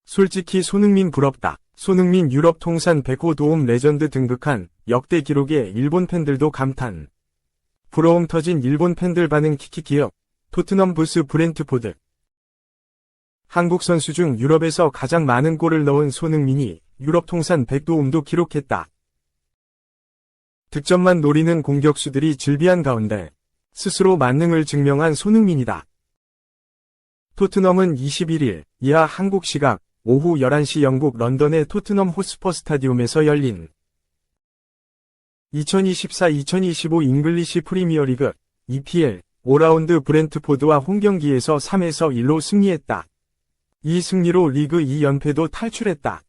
솔직히 손흥민 부럽다. 손흥민 유럽 통산 100호 도움 레전드 등극한 역대 기록에 일본 팬들도 감탄. 부러움 터진 일본 팬들 반응 키키키역. 토트넘 vs 브렌트포드. 한국 선수 중 유럽에서 가장 많은 골을 넣은 손흥민이 유럽 통산 100도움도 기록했다. 득점만 노리는 공격수들이 즐비한 가운데 스스로 만능을 증명한 손흥민이다. 토트넘은 21일 이하 한국 시각 오후 11시 영국 런던의 토트넘 호스퍼 스타디움에서 열린 2024-2025 잉글리시 프리미어리그 EPL 5라운드 브렌트포드와 홈경기에서 3에서 1로 승리했다. 이 승리로 리그 2연패도 탈출했다.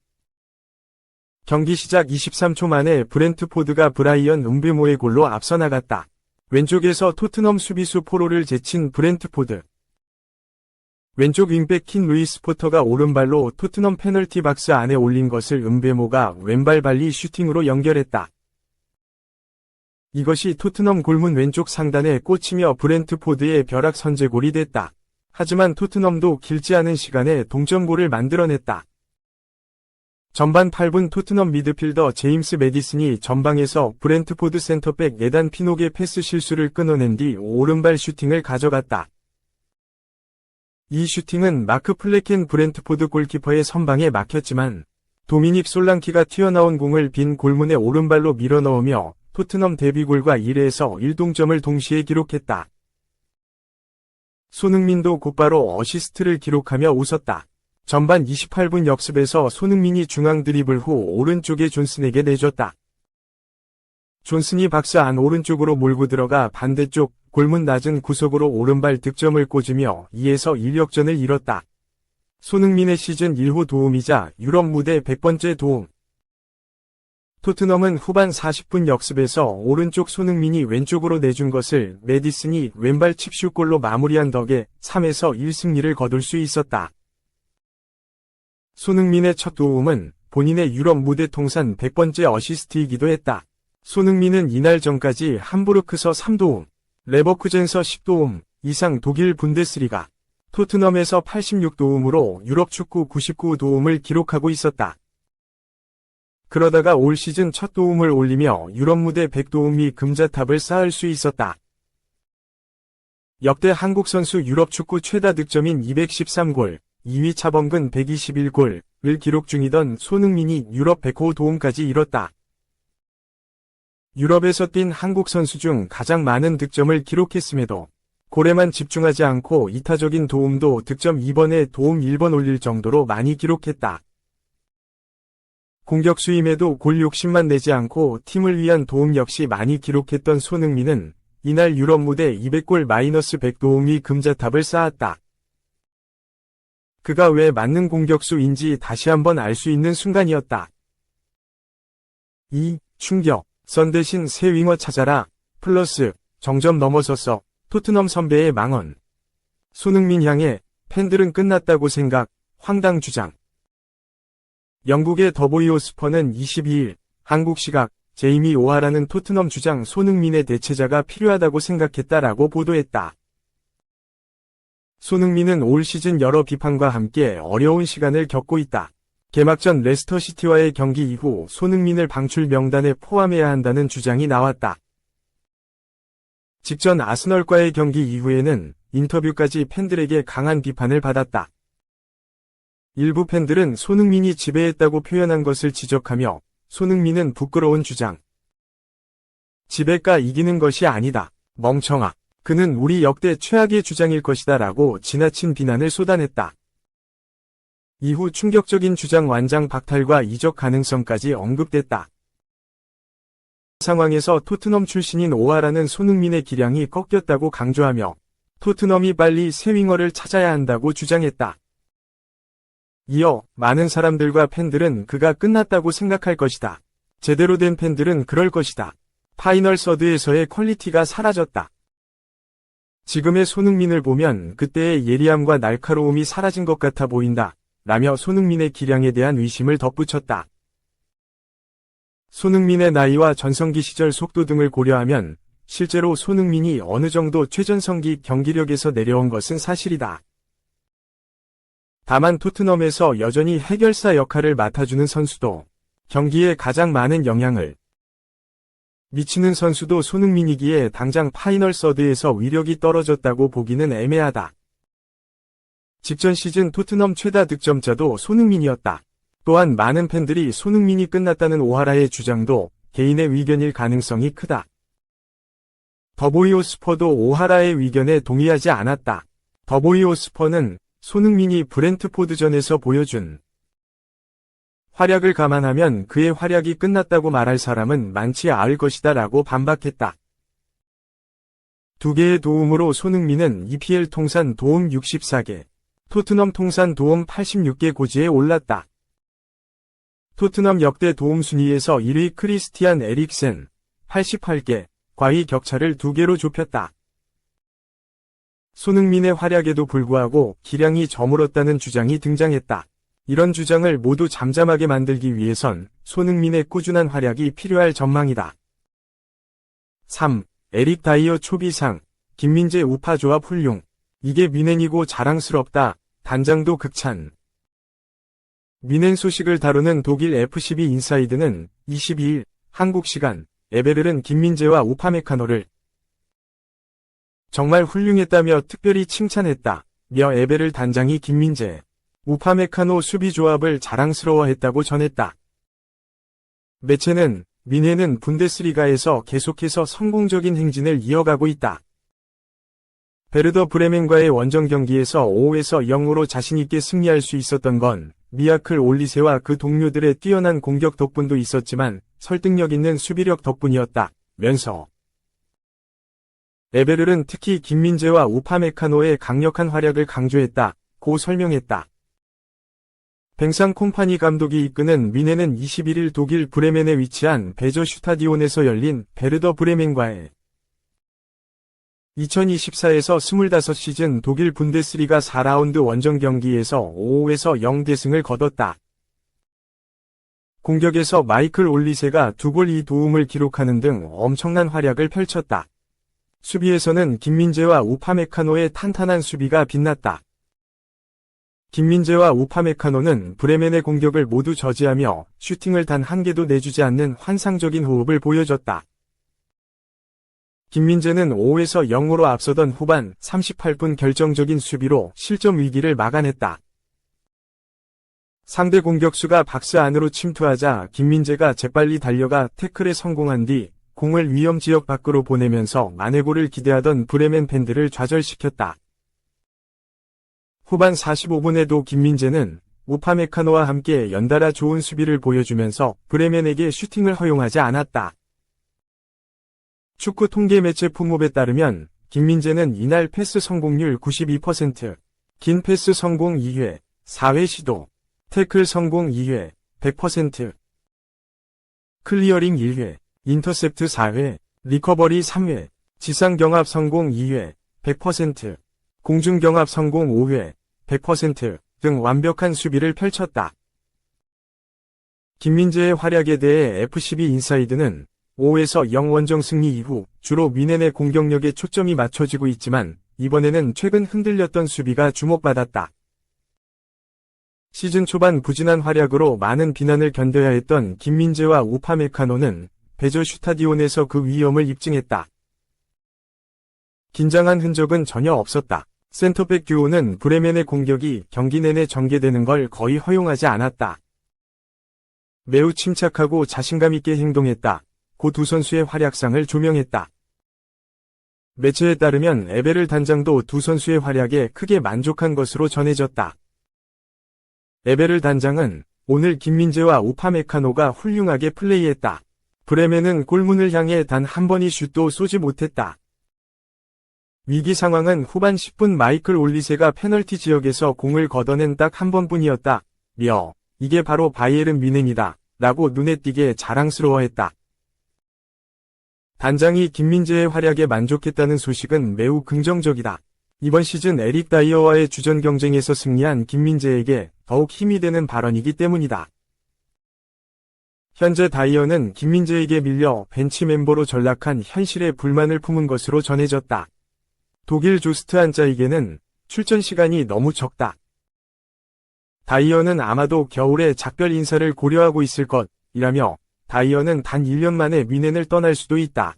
경기 시작 23초 만에 브렌트포드가 브라이언 음베모의 골로 앞서 나갔다. 왼쪽에서 토트넘 수비수 포로를 제친 브렌트포드. 왼쪽 윙백 킨 루이스 포터가 오른발로 토트넘 페널티 박스 안에 올린 것을 음베모가 왼발 발리 슈팅으로 연결했다. 이것이 토트넘 골문 왼쪽 상단에 꽂히며 브렌트포드의 벼락 선제골이 됐다. 하지만 토트넘도 길지 않은 시간에 동점골을 만들어냈다. 전반 8분 토트넘 미드필더 제임스 매디슨이 전방에서 브렌트포드 센터백 네단 피녹의 패스 실수를 끊어낸 뒤 오른발 슈팅을 가져갔다. 이 슈팅은 마크 플래켄 브렌트포드 골키퍼의 선방에 막혔지만 도미닉 솔랑키가 튀어나온 공을 빈 골문에 오른발로 밀어넣으며 토트넘 데뷔골과 1회에서 1동점을 동시에 기록했다. 손흥민도 곧바로 어시스트를 기록하며 웃었다. 전반 28분 역습에서 손흥민이 중앙 드리블 후 오른쪽에 존슨에게 내줬다. 존슨이 박스 안 오른쪽으로 몰고 들어가 반대쪽 골문 낮은 구석으로 오른발 득점을 꽂으며 2에서 1역전을 이뤘다. 손흥민의 시즌 1호 도움이자 유럽 무대 100번째 도움. 토트넘은 후반 40분 역습에서 오른쪽 손흥민이 왼쪽으로 내준 것을 매디슨이 왼발 칩슛골로 마무리한 덕에 3에서 1 승리를 거둘 수 있었다. 손흥민의 첫 도움은 본인의 유럽 무대 통산 100번째 어시스트이기도 했다. 손흥민은 이날 전까지 함부르크서 3도움, 레버쿠젠서 10도움 이상 독일 분데스리가, 토트넘에서 86도움으로 유럽 축구 99도움을 기록하고 있었다. 그러다가 올 시즌 첫 도움을 올리며 유럽 무대 100도움이 금자탑을 쌓을 수 있었다. 역대 한국 선수 유럽 축구 최다 득점인 213골, 2위 차범근 121골을 기록 중이던 손흥민이 유럽 100호 도움까지 이뤘다. 유럽에서 뛴 한국 선수 중 가장 많은 득점을 기록했음에도 골에만 집중하지 않고 이타적인 도움도 득점 2번에 도움 1번 올릴 정도로 많이 기록했다. 공격수임에도 골 욕심만 내지 않고 팀을 위한 도움 역시 많이 기록했던 손흥민은 이날 유럽 무대 200골 -100도움이 금자탑을 쌓았다. 그가 왜 만능 공격수인지 다시 한번 알 수 있는 순간이었다. 이 충격, 선 대신 새 윙어 찾아라, 플러스 정점 넘어섰어, 토트넘 선배의 망언. 손흥민 향해 팬들은 끝났다고 생각, 황당 주장. 영국의 더보이오스퍼는 22일 한국 시각 제이미 오하라는 토트넘 주장 손흥민의 대체자가 필요하다고 생각했다라고 보도했다. 손흥민은 올 시즌 여러 비판과 함께 어려운 시간을 겪고 있다. 개막전 레스터시티와의 경기 이후 손흥민을 방출 명단에 포함해야 한다는 주장이 나왔다. 직전 아스널과의 경기 이후에는 인터뷰까지 팬들에게 강한 비판을 받았다. 일부 팬들은 손흥민이 지배했다고 표현한 것을 지적하며 손흥민은 부끄러운 주장. 지배가 이기는 것이 아니다. 멍청아. 그는 우리 역대 최악의 주장일 것이다 라고 지나친 비난을 쏟아냈다. 이후 충격적인 주장 완장 박탈과 이적 가능성까지 언급됐다. 상황에서 토트넘 출신인 오하라는 손흥민의 기량이 꺾였다고 강조하며 토트넘이 빨리 새 윙어를 찾아야 한다고 주장했다. 이어 많은 사람들과 팬들은 그가 끝났다고 생각할 것이다. 제대로 된 팬들은 그럴 것이다. 파이널 서드에서의 퀄리티가 사라졌다. 지금의 손흥민을 보면 그때의 예리함과 날카로움이 사라진 것 같아 보인다. 라며 손흥민의 기량에 대한 의심을 덧붙였다. 손흥민의 나이와 전성기 시절 속도 등을 고려하면 실제로 손흥민이 어느 정도 최전성기 경기력에서 내려온 것은 사실이다. 다만 토트넘에서 여전히 해결사 역할을 맡아주는 선수도 경기에 가장 많은 영향을 미치는 선수도 손흥민이기에 당장 파이널 서드에서 위력이 떨어졌다고 보기는 애매하다. 직전 시즌 토트넘 최다 득점자도 손흥민이었다. 또한 많은 팬들이 손흥민이 끝났다는 오하라의 주장도 개인의 의견일 가능성이 크다. 더보이오스퍼도 오하라의 의견에 동의하지 않았다. 더보이오스퍼는 손흥민이 브렌트포드전에서 보여준 활약을 감안하면 그의 활약이 끝났다고 말할 사람은 많지 않을 것이다 라고 반박했다. 두 개의 도움으로 손흥민은 EPL 통산 도움 64개, 토트넘 통산 도움 86개 고지에 올랐다. 토트넘 역대 도움 순위에서 1위 크리스티안 에릭센 88개, 과의 격차를 2개로 좁혔다. 손흥민의 활약에도 불구하고 기량이 저물었다는 주장이 등장했다. 이런 주장을 모두 잠잠하게 만들기 위해선 손흥민의 꾸준한 활약이 필요할 전망이다. 3. 에릭 다이어 초비상, 김민재 우파 조합 훌륭. 이게 미넨이고 자랑스럽다. 단장도 극찬. 미넨 소식을 다루는 독일 F12 인사이드는 22일 한국 시간 에베르른 김민재와 우파메카노를 정말 훌륭했다며 특별히 칭찬했다. 며 에베르 단장이 김민재, 우파메카노 수비 조합을 자랑스러워했다고 전했다. 매체는 미넨은 분데스리가에서 계속해서 성공적인 행진을 이어가고 있다. 베르더 브레멘과의 원정 경기에서 5에서 0으로 자신있게 승리할 수 있었던 건 미라클 올리세와 그 동료들의 뛰어난 공격 덕분도 있었지만 설득력 있는 수비력 덕분이었다. 면서 에베르는 특히 김민재와 우파메카노의 강력한 활약을 강조했다. 고 설명했다. 뱅상 콤파니 감독이 이끄는 미넨은 21일 독일 브레멘에 위치한 베저 슈타디온에서 열린 베르더 브레멘과의 2024에서 25시즌 독일 분데스리가 4라운드 원정 경기에서 5에서 0 대승을 거뒀다. 공격에서 마이클 올리세가 2골 2도움을 기록하는 등 엄청난 활약을 펼쳤다. 수비에서는 김민재와 우파메카노의 탄탄한 수비가 빛났다. 김민재와 우파메카노는 브레멘의 공격을 모두 저지하며 슈팅을 단 한 개도 내주지 않는 환상적인 호흡을 보여줬다. 김민재는 5에서 0으로 앞서던 후반 38분 결정적인 수비로 실점 위기를 막아냈다. 상대 공격수가 박스 안으로 침투하자 김민재가 재빨리 달려가 태클에 성공한 뒤 공을 위험 지역 밖으로 보내면서 만회골을 기대하던 브레멘 팬들을 좌절시켰다. 후반 45분에도 김민재는 우파메카노와 함께 연달아 좋은 수비를 보여주면서 브레멘에게 슈팅을 허용하지 않았다. 축구 통계 매체 푸몹에 따르면 김민재는 이날 패스 성공률 92%, 긴 패스 성공 2회, 4회 시도, 태클 성공 2회, 100%, 클리어링 1회, 인터셉트 4회, 리커버리 3회, 지상 경합 성공 2회, 100%, 공중 경합 성공 5회, 100% 등 완벽한 수비를 펼쳤다. 김민재의 활약에 대해 F12 인사이드는 5에서 0 원정 승리 이후 주로 미넨의 공격력에 초점이 맞춰지고 있지만 이번에는 최근 흔들렸던 수비가 주목받았다. 시즌 초반 부진한 활약으로 많은 비난을 견뎌야 했던 김민재와 우파메카노는 베저 슈타디온에서 그 위험을 입증했다. 긴장한 흔적은 전혀 없었다. 센터백 듀오는 브레멘의 공격이 경기 내내 전개되는 걸 거의 허용하지 않았다. 매우 침착하고 자신감 있게 행동했다. 고 두 선수의 활약상을 조명했다. 매체에 따르면 에베르 단장도 두 선수의 활약에 크게 만족한 것으로 전해졌다. 에베르 단장은 오늘 김민재와 우파메카노가 훌륭하게 플레이했다. 브레멘은 골문을 향해 단 한 번의 슛도 쏘지 못했다. 위기 상황은 후반 10분 마이클 올리세가 페널티 지역에서 공을 걷어낸 딱 한 번뿐이었다. 며 이게 바로 바이에른 뮌헨이다. 라고 눈에 띄게 자랑스러워했다. 단장이 김민재의 활약에 만족했다는 소식은 매우 긍정적이다. 이번 시즌 에릭 다이어와의 주전 경쟁에서 승리한 김민재에게 더욱 힘이 되는 발언이기 때문이다. 현재 다이어는 김민재에게 밀려 벤치 멤버로 전락한 현실에 불만을 품은 것으로 전해졌다. 독일 조스트 한자이게는 출전 시간이 너무 적다. 다이어는 아마도 겨울에 작별 인사를 고려하고 있을 것이라며 다이어는 단 1년 만에 뮌헨을 떠날 수도 있다.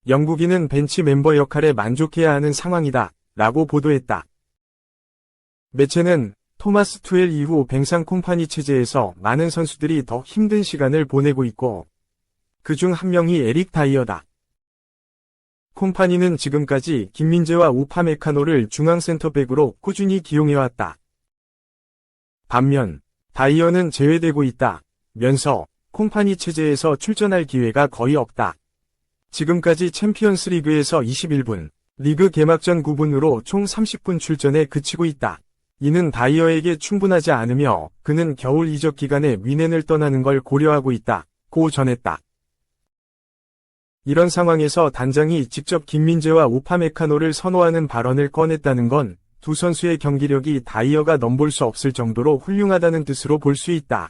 영국인은 벤치 멤버 역할에 만족해야 하는 상황이다 라고 보도했다. 매체는 토마스 투엘 이후 뱅상 콤파니 체제에서 많은 선수들이 더 힘든 시간을 보내고 있고 그중 한 명이 에릭 다이어다. 콤파니는 지금까지 김민재와 우파메카노를 중앙 센터백으로 꾸준히 기용해왔다. 반면 다이어는 제외되고 있다면서 콤파니 체제에서 출전할 기회가 거의 없다. 지금까지 챔피언스 리그에서 21분, 리그 개막전 9분으로 총 30분 출전에 그치고 있다. 이는 다이어에게 충분하지 않으며 그는 겨울 이적 기간에 뮌헨을 떠나는 걸 고려하고 있다고 전했다. 이런 상황에서 단장이 직접 김민재와 우파메카노를 선호하는 발언을 꺼냈다는 건 두 선수의 경기력이 다이어가 넘볼 수 없을 정도로 훌륭하다는 뜻으로 볼 수 있다.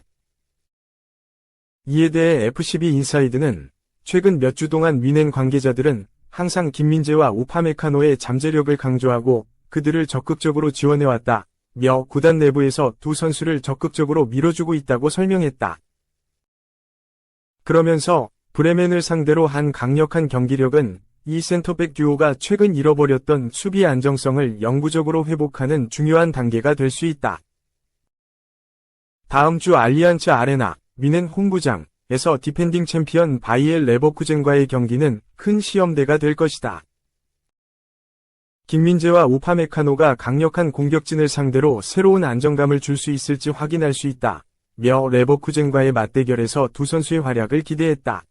이에 대해 FCB 인사이드는 최근 몇 주 동안 뮌헨 관계자들은 항상 김민재와 우파메카노의 잠재력을 강조하고 그들을 적극적으로 지원해왔다며 구단 내부에서 두 선수를 적극적으로 밀어주고 있다고 설명했다. 그러면서 브레멘을 상대로 한 강력한 경기력은 이 센터백 듀오가 최근 잃어버렸던 수비 안정성을 영구적으로 회복하는 중요한 단계가 될 수 있다. 다음 주 알리안츠 아레나 뮌헨 홈구장에서 디펜딩 챔피언 바이엘 레버쿠젠과의 경기는 큰 시험대가 될 것이다. 김민재와 우파메카노가 강력한 공격진을 상대로 새로운 안정감을 줄 수 있을지 확인할 수 있다며 레버쿠젠과의 맞대결에서 두 선수의 활약을 기대했다.